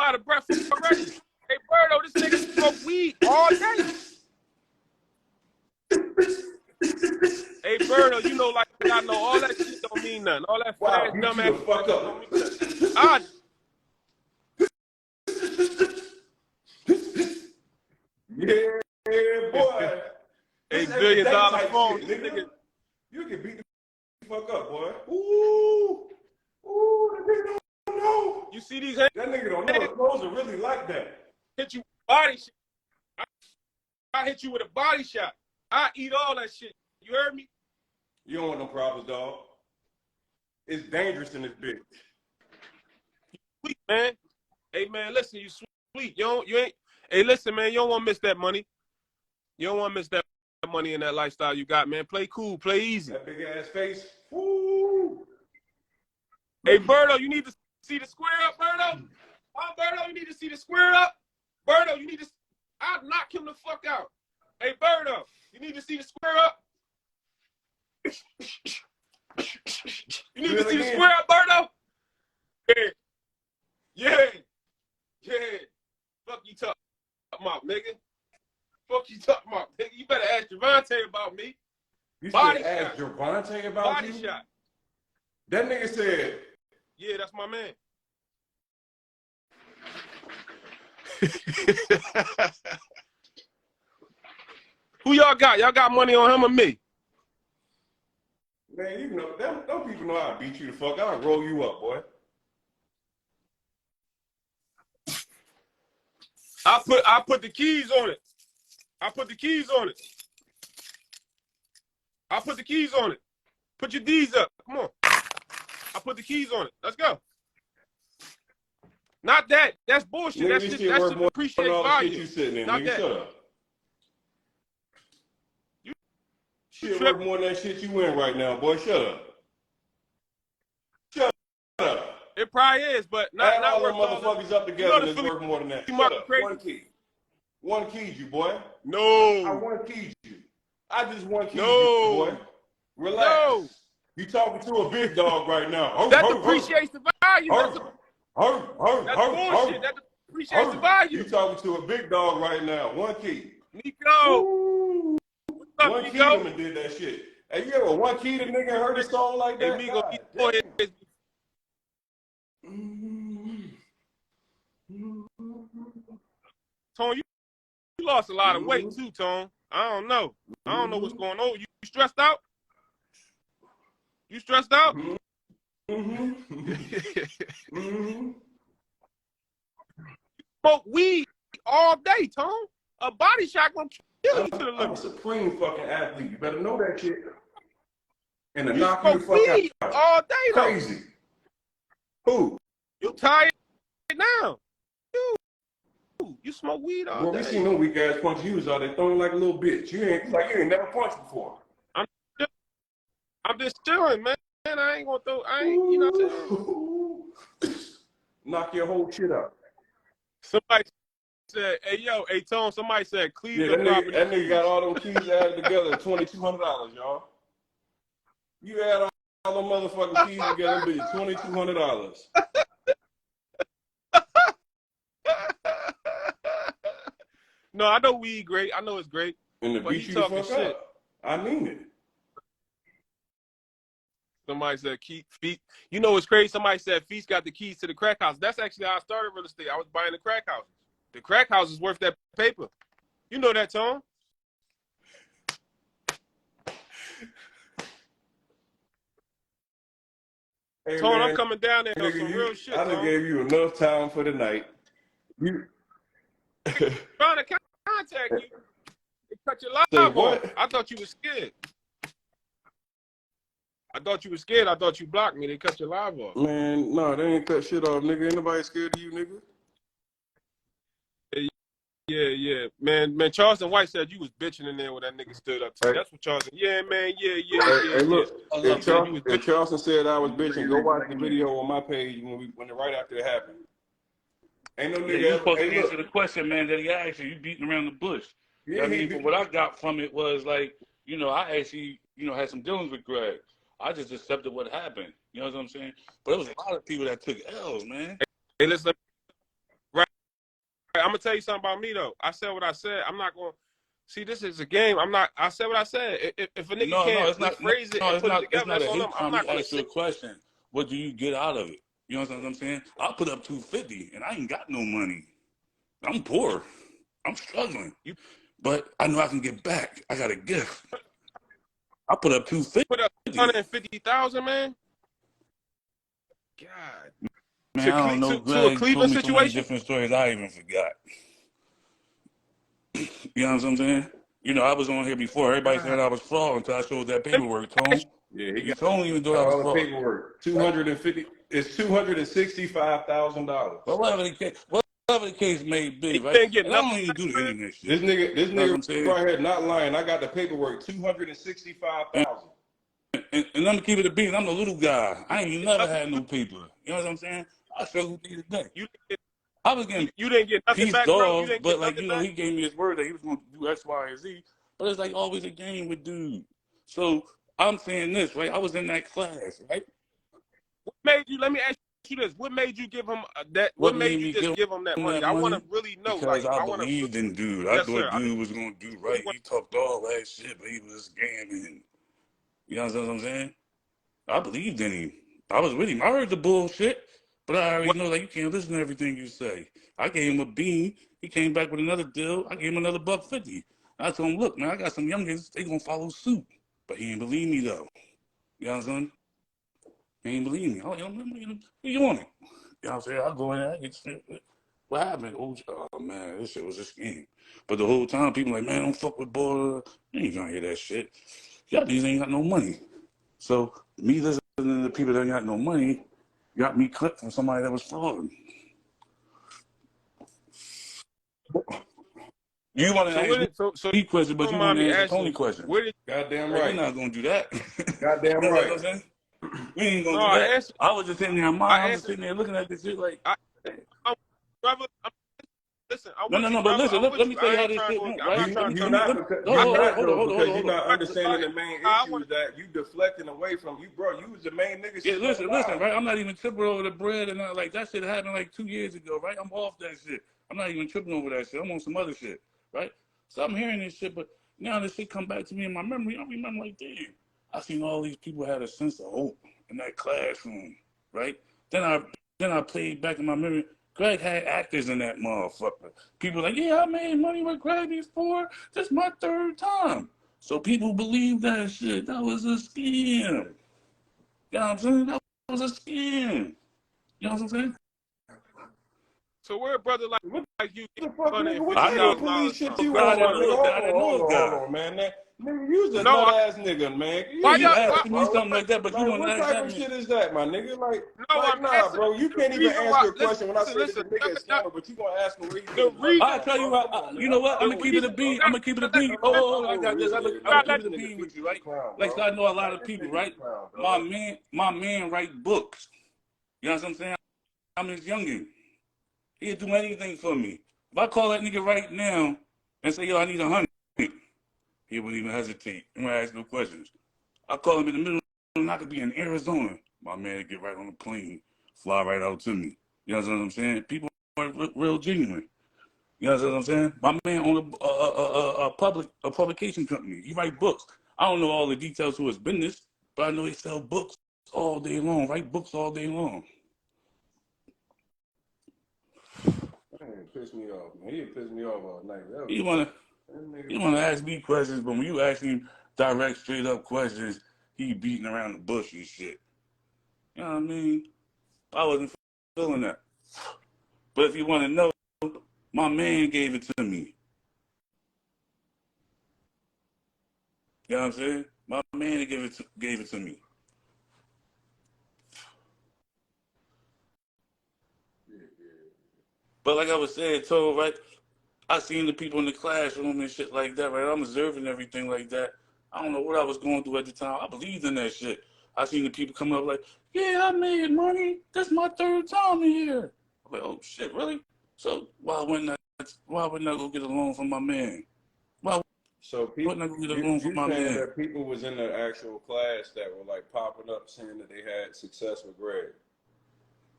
out of breath already. Hey, Birdo, this nigga smoke weed all day. Hey, Birdo, you know, like I know all that shit don't mean nothing. All that fat, dumb ass shit don't mean nothing. Yeah, boy. $8 billion phone, shit, nigga. You can beat the fuck up, boy. Ooh, that nigga don't know. You see these hands? That nigga don't know. The clothes are really like that. Hit you with a body shot. I hit you with a body shot. I eat all that shit. You heard me? You don't want no problems, dog. It's dangerous in this bitch. Sweet, man. Hey, man, listen, you sweet. You ain't. Hey, listen, man, you don't want to miss that money. You don't want to miss that money in that lifestyle you got, man. Play cool, play easy. That big ass face. Woo. Hey, Birdo, you need to see the square up, Birdo. Oh, Birdo, you need to see the square up. Birdo, you need to. I'll knock him the fuck out. Hey, Birdo, you need to see the square up. You need to see the square up, Birdo. Yeah. Fuck you talking about, nigga. Fuck you talking about, nigga. You better ask Javante about me. You body said shot. ask Javante about Body you? shot. That nigga said. Yeah, that's my man. Who y'all got? Y'all got money on him or me? Man, you know, them people know how to beat you the fuck. I'll roll you up, boy. I put the keys on it. I put the keys on it. I put the keys on it. Put your D's up. Come on. I put the keys on it. Let's go. Not that. That's bullshit. Nigga, that shit appreciate value. You sitting in, Not nigga, that. shut up. You shit worth more than that shit you in right now, boy. Shut up. Shut up. It probably is, but not all worth them all motherfuckers up together and it's worth more than that. Shut up. Crazy. One key. One keyed you, boy. No. I one keyed you. I just one keyed you, boy. Relax. No. You talking to a big dog right now. That depreciates the value. That's bullshit. That depreciates the value. You talking to a big dog right now. One key. Nico. What's up, one key him and did that shit. Hey, you ever one key the nigga and heard a song like that? Hey, Migo, Tone, you lost a lot of weight too, Tone. I don't know. I don't know what's going on. You stressed out? You stressed out? Smoke weed all day, Tone. A body shot gonna kill you to the limit. I'm a supreme fucking athlete. You better know that shit. And to you knock you the fuck out. All day, though. Crazy. Who? You tired now? You smoke weed all day. Well, we seen them weak ass punches you was out there throwing like a little bitch. You ain't never punched before. I'm just chilling, man. I ain't gonna throw. You know what I'm saying? Knock your whole shit out. Somebody said, hey Tone. Somebody said Cleveland. Yeah, that nigga got all them keys added together at $2,200, y'all. You add all them motherfucking keys together, be $2,200. No, I know weed great. I know it's great. And to beat you the fuck shit up. I mean it. Somebody said feet. You know what's crazy? Somebody said Feast got the keys to the crack house. That's actually how I started real estate. I was buying the crack houses. The crack house is worth that paper. You know that, Tone. Hey, Tone, man, I'm coming down there on some real shit. I done gave you enough time for the night. You trying to contact you. They cut your live off. I thought you were scared. I thought you were scared. I thought you blocked me. They cut your live off. Man, no, they ain't cut shit off, nigga. Ain't nobody scared of you, nigga. Yeah. Man, Charleston White said you was bitching in there when that nigga stood up to you. That's what Charleston. Yeah, man. Yeah. Look, if Charleston said I was bitching, go watch the video on my page when right after it happened. Ain't no nigga. You supposed to answer the question, man, that he asked you. You beating around the bush. Yeah, I mean, but what I got from it was like, I actually, had some dealings with Greg. I just accepted what happened. You know what I'm saying? But there was a lot of people that took L's, man. Hey, listen. I'm gonna tell you something about me though. I said what I said. I'm not gonna see. This is a game. I'm not. I said what I said. If a nigga No, can't it's not. rephrase it No, and it's put it not. It's together, not that's a on them. hate I'm crime. not You gonna ask you sit. a question. What do you get out of it? You know what I'm saying? I put up 250, and I ain't got no money. I'm poor. I'm struggling, You but I know I can get back. I got a gift. I put up 250. put up 150,000, man. God. Man, I don't know. To a Greg told Cleveland me so many situation. different stories. I even forgot. You know what I'm saying? You know, I was on here before. Everybody God. said I was fraud until I showed that Let me paperwork, ask Tone. Yeah, he You got told me even though I was all the fraud. paperwork. $250. It's $265,000. But whatever the case may be, you. right? Didn't get And I nothing don't even back, do the man. internet shit. This You know what nigga I'm saying? right here not lying. I got the paperwork. 265,000. And I'm gonna keep it a beat. I'm a little guy. I You didn't ain't get never nothing. had no paper. You know what I'm saying? I struggle with these today. You didn't get, I was getting you didn't get nothing pieced back, bro. You off, didn't get but like nothing you know, back. he gave me his word that he was gonna do X, Y, and Z. But it's like always a game with dude. So I'm saying this, right? I was in that class, right? What made you? Let me ask you this. What made you give him that? What What made made you me just give give him that him money? that I want to money? really know. Because Like, I I want to. believed in dude. I Yes, thought sir. I dude was gonna do really right. want. He talked all that shit, but he was scamming. You know what I'm saying? I believed in him. I was with him. I heard the bullshit, but I already What know that you can't listen to everything you say. I gave him a bean. He came back with another deal. I gave him another $150. I told him, look, man, I got some youngins. They gonna follow suit. But he didn't believe me though. You know what I'm saying? He didn't believe me. I was like, what you want it? You know what I'm saying? I go in there. I get what happened? Oh man, this shit was a scheme. But the whole time, people like, man, don't fuck with boy. You ain't gonna hear that shit. Y'all these ain't got no money. So me listening to the people that ain't got no money got me clipped from somebody that was fraud. You want to so ask what? me So a question, but don't you want mind to me answer Tony asking. questions. Where did? Goddamn Right, we're right. not gonna do that. Goddamn You know what right. I'm saying? We ain't No, gonna do I that. answered. I was just sitting there, I I was just answered. sitting there looking at this shit like, I, hey. I'm, brother. Listen, I'm No, with no, you, no. But brother. listen, I'm let with me you. tell you I how ain't this trying shit to. went. I'm Right? not You trying to you turn this. not Let me. because I, you I, not though Hold because on. you're not understanding like, the main I issues want. that you deflecting away from. You bro, you was the main nigga Yeah, since listen, 05. right? I'm not even tripping over the bread and not like that shit happened like 2 years ago, right? I'm off that shit. I'm not even tripping over that shit. I'm on some other shit, right? So I'm hearing this shit, but now this shit come back to me in my memory. I remember like, damn, I seen all these people had a sense of hope in that classroom, right? Then I played back in my memory. Greg had actors in that motherfucker. People like, yeah, I made money with Greg before. This is my third time. So people believe that shit. That was a scam. You know what I'm saying? That was a scam. You know what I'm saying? So where, brother, What like you get the fuck, hundred nigga? and What fifty I type know of thousand police dollars shit from? you God, on, I my know nigga? a Hold guy, on, I know hold a on, guy. hold on, man. Nigga, you's a No, nut ass nigga, man. You Yeah, why ain't you y'all? that, asking me bro. something like that, but you Like, want to what ask type that of me. shit is that, my nigga? No, I'm Nah, answering bro. You the can't even reason answer why. a question when I say this Listen. nigga is scammer, but you gonna ask him where he get The his money reason, I from, tell you bro? what, Come on, man. you know I'm what? not I'm the gonna over keep it this, a reason. bro. beat. I'm gonna keep it a beat. I'm Oh, not I got over this. this I'm gonna, nigga, I'm gonna dog. keep This it a nigga beat with think you, he's a right? clown, Like, bro. so I know a lot Like, of this people, nigga's a right? clown, My dog. man, my man write books. You know what I'm saying? I'm his youngin. He'll do anything for me. If I call that nigga right now and say, yo, I need 100, he wouldn't even hesitate. He won't ask no questions. I call him in the middle, and I could be in Arizona. My man get right on the plane, fly right out to me. You know what I'm saying? People are real genuine. You know what I'm saying? My man own a publication company. He write books. I don't know all the details to his business, but I know he sell books all day long. Write books all day long. Man, piss me off, man. He pissed me off all night. That was You wanna that you nigga. wanna ask me questions, but when you ask him direct, straight up questions, he beating around the bush and shit. You know what I mean? I wasn't feeling that. But if you want to know, my man gave it to me. You know what I'm saying? My man gave it to me. But like I was saying, told right, I seen the people in the classroom and shit like that, right? I'm observing everything like that. I don't know what I was going through at the time. I believed in that shit. I seen the people come up like, yeah, I made money. That's my third time here. I'm like, oh shit, really? So why wouldn't I go get a loan from my man? Why So people, wouldn't I go get a you loan from you my saying man? that people was in the actual class that were like popping up saying that they had success with Greg?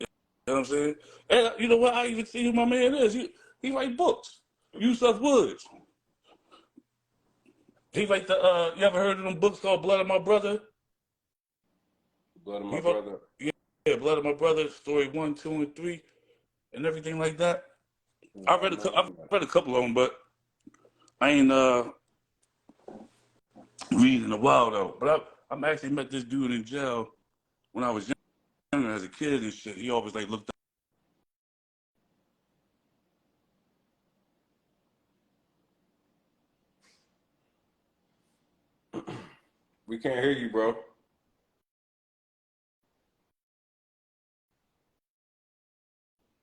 You know what I'm saying? And you know what? I even see who my man is. He write books. Yusuf Woods. He write the you ever heard of them books called Blood of My Brother? Blood of He my wrote, brother. yeah, Blood of My Brother, story 1, 2, and 3, and everything like that. No, I've read a couple of them, but I ain't read in a while though. But I'm actually met this dude in jail when I was younger as a kid and shit. He always like looked. We can't hear you, bro.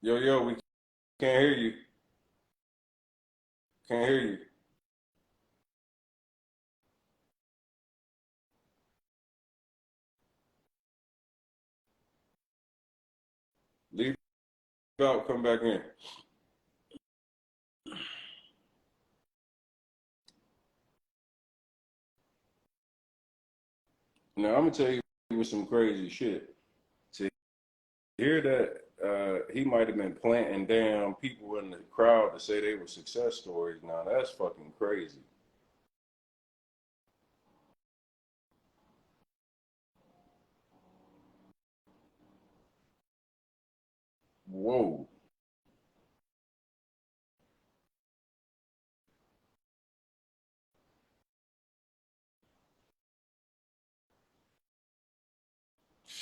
Yo, we can't hear you. Can't hear you. Leave out, come back in. Now I'm gonna tell you some crazy shit. To hear that he might have been planting down people in the crowd to say they were success stories. Now that's fucking crazy. Whoa.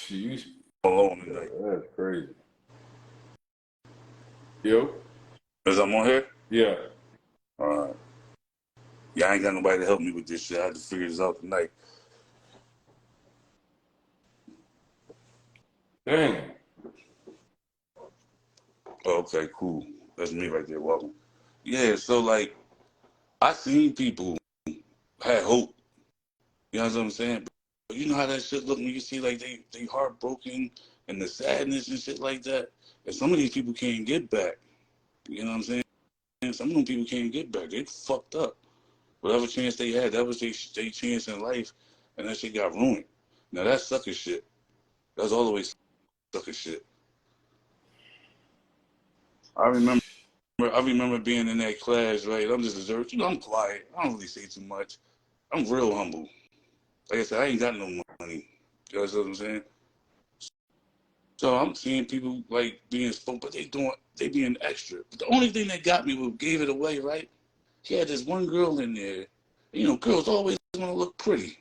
You, Alone tonight. that's crazy. Yo. Is I'm on here? Yeah. Yeah, I ain't got nobody to help me with this shit. I had to figure this out tonight. Damn. Oh, okay, cool. That's me right there walking. Yeah, so like I seen people had hope. You know what I'm saying? But you know how that shit look when you see like they heartbroken and the sadness and shit like that. And some of these people can't get back. You know what I'm saying? Some of them people can't get back. They fucked up. Whatever chance they had, that was their chance in life, and that shit got ruined. Now that's sucker shit. That's all the way sucker shit. I remember being in that class, right? I'm just reserved. You know, I'm quiet. I don't really say too much. I'm real humble. Like I said, I ain't got no money. You know what I'm saying? So I'm seeing people like being spoke, but they being extra. But the only thing that got me was gave it away, right? He had this one girl in there. You know, girls always want to look pretty.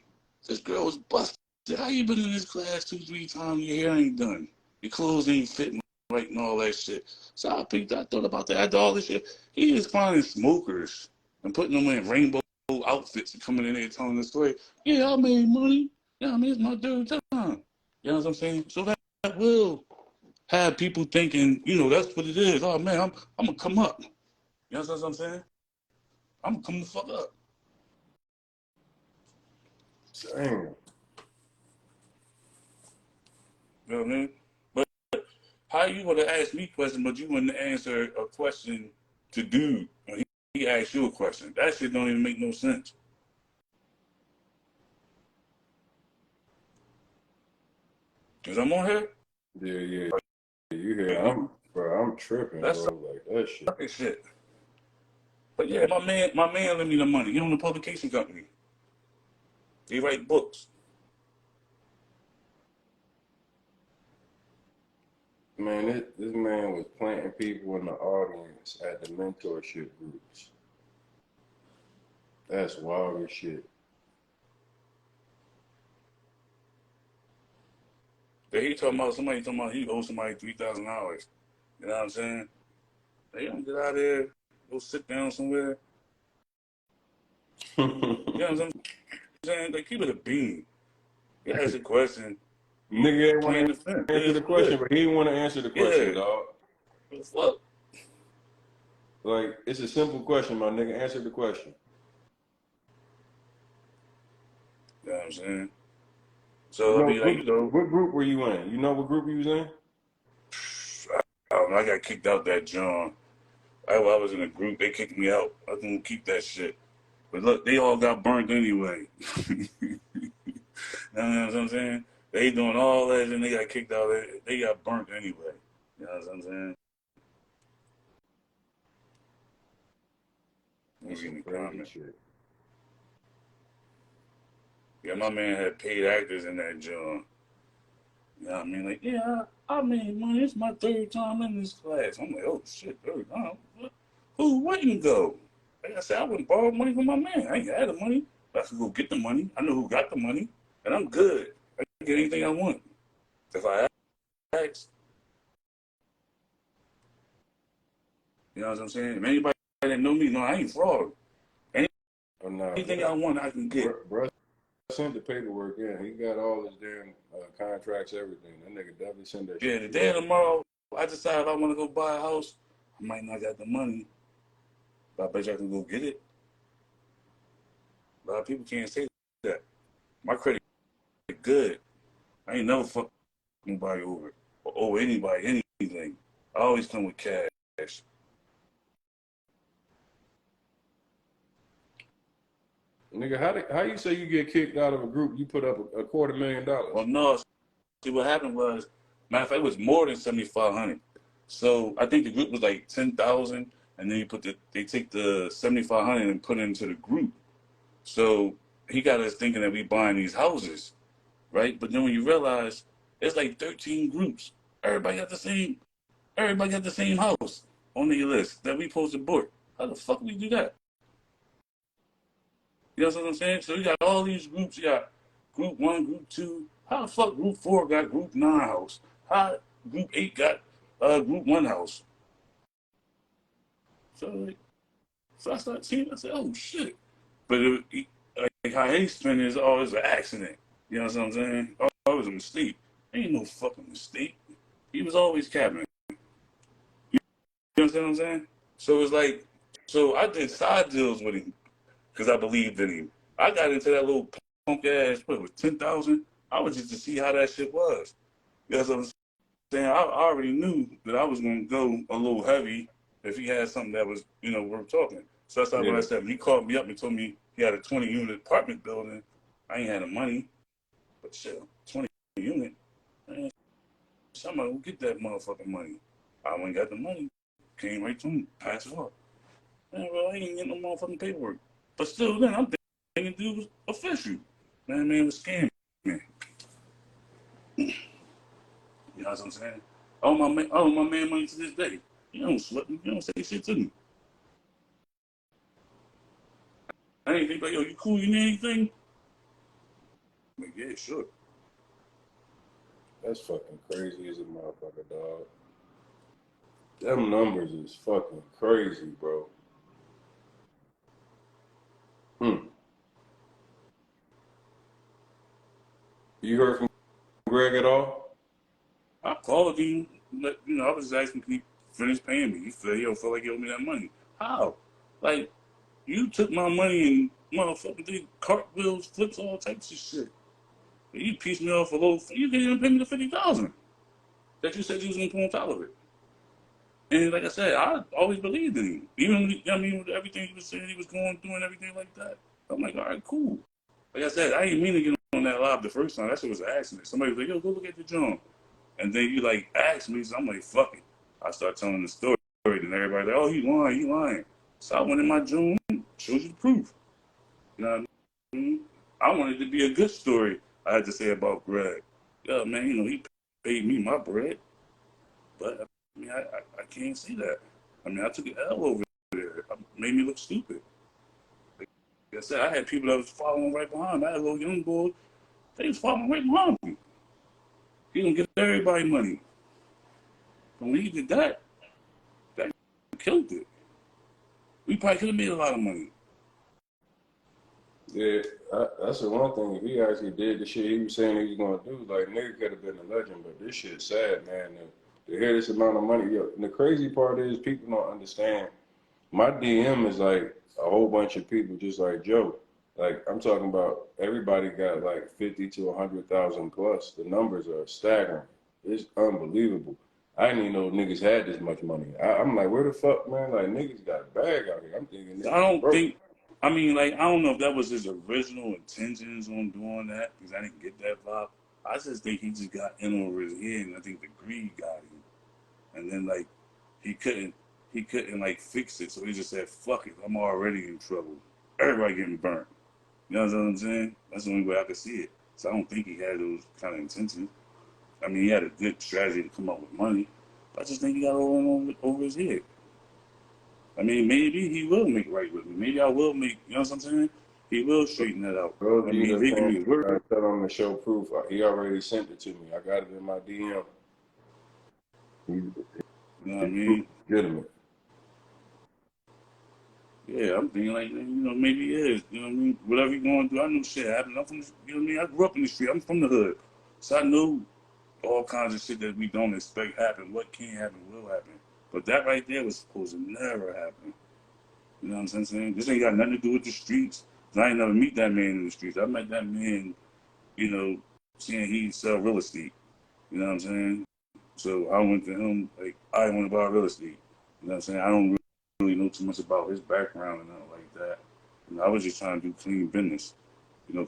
This girl was busted. How you been in this class 2, 3 times? Your hair ain't done. Your clothes ain't fitting right and all that shit. So I thought about that. I did all this shit. He is finding smokers and putting them in rainbow outfits and coming in there telling the story. Yeah, I made money. Yeah, I mean, it's my third time. You know what I'm saying? So that will have people thinking, you know, that's what it is. Oh man, I'm gonna come up. You know what I'm saying? I'm gonna come the fuck up. Damn. You know what I mean? But how you want to ask me a question, but you wouldn't answer a question to dude when he asked you a question? That shit don't even make no sense. Cause I'm on here. Yeah. You hear? Yeah, I'm tripping, that's bro. Like that shit. sucker shit. But yeah, my man lent me the money. He own a publication company. He write books. Man, this man was planting people in the audience at the mentorship groups. That's wild as shit. But he talking about somebody talking about he owes somebody $3,000. You know what I'm saying? They don't get out there, go sit down somewhere. You know what I'm saying? They keep it a bean. You ask a question, Nigga ain't playing want the fence. to It answer is the what it question, is. but he didn't want to answer the question, Yeah. dog. What the fuck? Like, it's a simple question, my nigga. Answer the question. You know what I'm saying? You So I know, be like, you know, what group were you in? You know what group you was in? I don't know, I got kicked out that John. I was in a group, they kicked me out. I couldn't keep that shit. But look, they all got burnt anyway. You know what I'm saying? They doing all that and they got kicked out. They got burnt anyway. You know what I'm saying? That's reading some the crazy comment. shit. Yeah, my man had paid actors in that joint. You know what I mean? Like, yeah, I made money. It's my third time in this class. I'm like, oh shit, third time? Who wouldn't go? Like I said, I wouldn't borrow money from my man. I ain't had the money. I could go get the money. I know who got the money, and I'm good. I can get anything I want. If I ask, you know what I'm saying? If anybody that know me, no, I ain't fraud. Oh, nah, Anything I want, I can get. bro sent the paperwork in. He got all his damn contracts, everything. That nigga definitely sent that Yeah, shit the to day you. of tomorrow, I decide if I want to go buy a house, I might not got the money, but I bet you I can go get it. A lot of people can't say that. My credit is good. I ain't never fucked nobody over or owe anybody anything. I always come with cash. Nigga, how you say you get kicked out of a group you put up a $250,000? Well, no, see what happened was, matter of fact, it was more than 7,500. So I think the group was like 10,000, and then they take the 7,500 and put it into the group. So he got us thinking that we buying these houses, right? But then when you realize it's like 13 groups, everybody got the same. Everybody got the same house on their list that we supposed to board. How the fuck we do that? You know what I'm saying? So we got all these groups. You got group 1, group 2. How the fuck group 4 got group 9 house? How group 8 got group 1 house? So I started seeing. I said, oh shit. But like how he spent is always an accident. You know what I'm saying? Oh, it was a mistake. Ain't no fucking mistake. He was always capping. You understand what I'm saying? So it's like, so I did side deals with him because I believed in him. I got into that little punk ass, what was 10,000? I was just to see how that shit was. You know what I'm saying? I already knew that I was going to go a little heavy if he had something that was, worth talking. So that's why when I Yeah. said, when he called me up and told me he had a 20-unit apartment building, I ain't had the money, but shit, 20 unit, man, somebody will get that motherfucking money. I went and got the money, came right to him, passed it off. Man, bro, I ain't getting no motherfucking paperwork. But still, then I'm thinking dude was official. Man was scamming. Man. You know what I'm saying? I owe my man money to this day. You don't sweat me. You don't say shit to me. I ain't think like, yo, you cool? You need anything? I'm like, yeah, sure. That's fucking crazy as a motherfucker, dog. Them numbers is fucking crazy, bro. Hmm. You heard from Greg at all? I called him. I was asking, can he finish paying me? He said, feel like he owed me that money. How? Like, you took my money and motherfucking did cartwheels, flips, all types of shit. You pieced me off a little. You didn't even pay me the 50,000 that you said you was gonna put on top of it. And like I said, I always believed in him. Even when with everything he was saying he was going through and everything like that. I'm like, all right, cool. Like I said, I didn't mean to get on that live the first time. That shit was an accident. Somebody was like, yo, go look at the joint. And then you like asked me, so I'm like, fuck it. I start telling the story, and everybody like, oh, he lying. So I went in my joint, showed you the proof. You know what I mean? I wanted it to be a good story. I had to say about Greg. Yeah, man, he paid me my bread. But I mean, I can't see that. I mean, I took an L over there. It made me look stupid. Like I said, I had people that was following right behind me. I had a little young boy. They was following right behind me. He gonna give everybody money. But when he did that killed it. We probably could have made a lot of money. Yeah, that's the one thing. If he actually did the shit he was saying he was gonna do, like nigga could have been a legend. But this shit's sad, man. To hear this amount of money, yo, and the crazy part is people don't understand. My DM is like a whole bunch of people, just like Joe. Like I'm talking about, everybody got like 50 to 100,000 plus. The numbers are staggering. It's unbelievable. I didn't even know niggas had this much money. I'm like, where the fuck, man? Like niggas got a bag out here. I'm thinking I niggas don't broke. think. I mean, like, I don't know if that was his original intentions on doing that because I didn't get that vibe. I just think he just got in over his head, and I think the greed got him. And then, like, he couldn't. he couldn't like fix it, so he just said, "Fuck it, I'm already in trouble. Everybody getting burnt." You know what I'm saying? That's the only way I could see it. So I don't think he had those kind of intentions. I mean, he had a good strategy to come up with money. I just think he got over his head. I mean, maybe he will make right with me. Maybe I will make, you know what I'm saying? He will straighten that out. Bro, I you mean, if the he give phone, me his word, tell him to show proof. He already sent it to me. I got it in my DM. you know what I His proof mean? is legitimate. Yeah, I'm thinking like, maybe it is. You know what I mean? Whatever you going to do, I know shit happened. I'm from, you know what I mean? I grew up in the street. I'm from the hood. So I know all kinds of shit that we don't expect happen. What can happen will happen. But that right there was supposed to never happen. You know what I'm saying? This ain't got nothing to do with the streets. I ain't never meet that man in the streets. I met that man, seeing he sell real estate. You know what I'm saying? So I went to him, like, I want to buy real estate. You know what I'm saying? I don't really know too much about his background and nothing like that. I was just trying to do clean business.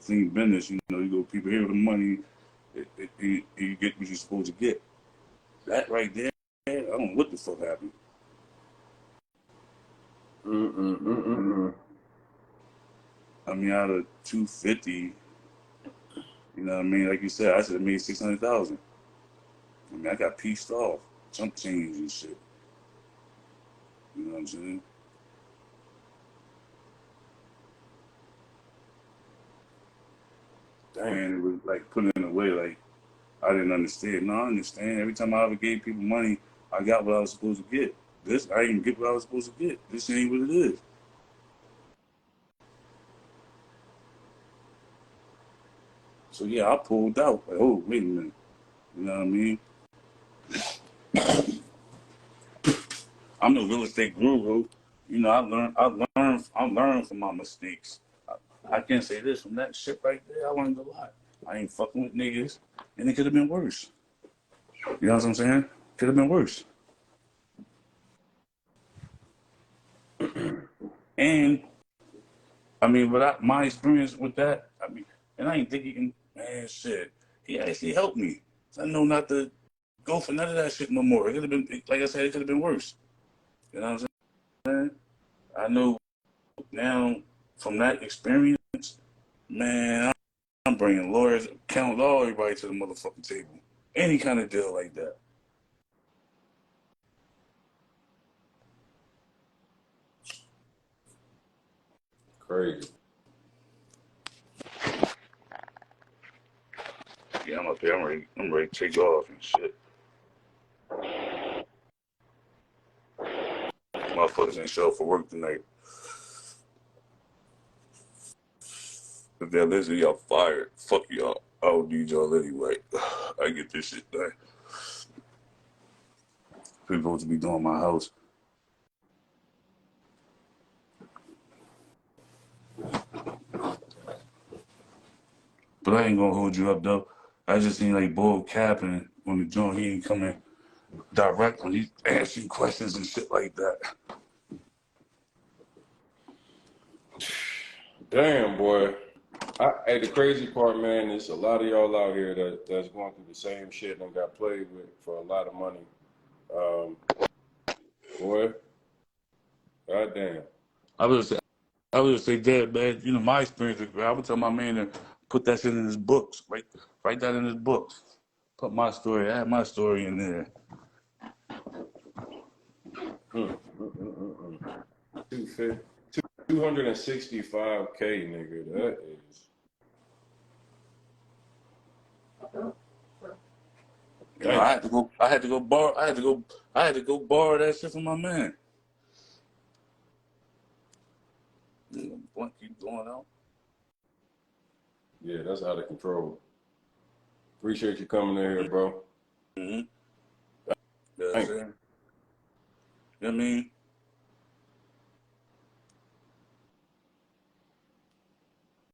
Clean business, you go, people here with the money, you get what you're supposed to get. That right there, I don't know what the fuck happened. I mean, out of 250, you know what I mean? Like you said, I should have made 600,000. I mean, I got pieced off, chump change and shit. You know what I'm saying? Damn. And it was like putting it away, like I didn't understand. No, I understand. Every time I ever gave people money, I got what I was supposed to get. This, I didn't get what I was supposed to get. This ain't what it is. So yeah, I pulled out. Like, oh, wait a minute. You know what I mean? I'm the real estate guru. I learned from my mistakes. I can't say this from that shit right there. I learned a lot. I ain't fucking with niggas, and it could have been worse. You know what I'm saying? Could have been worse. And I mean, my experience with that, I mean, and I ain't thinking, man, shit. He actually helped me. So I know not to go for none of that shit no more. It could have been, like I said, it could have been worse. You know what I'm saying? I know now from that experience, man, I'm bringing lawyers, count all everybody to the motherfucking table. Any kind of deal like that. Crazy. Yeah, I'm up here. I'm ready to take off and shit. Motherfuckers ain't show up for work tonight. If they're listening, y'all fired. Fuck y'all. I don't need y'all anyway. I get this shit done. People supposed to be doing my house. But I ain't gonna hold you up though. I just seen like Bull capping on the joint. He ain't coming direct when he's answering questions and shit like that. Damn, boy. Hey, the crazy part, man, is a lot of y'all out here that's going through the same shit and got played with for a lot of money. Boy, goddamn. I would just say that, man. My experience. I would tell my man to put that shit in his books. Write that in his books. Put my story. Add my story in there. 265K, nigga. That is. I Damn. had to go. I had to go borrow. I had to go borrow that shit from my man. Blunt keep going out. Yeah, that's out of control. Appreciate you coming in here, bro. Mm-hmm. You know what I'm Thanks. saying? You know what I mean?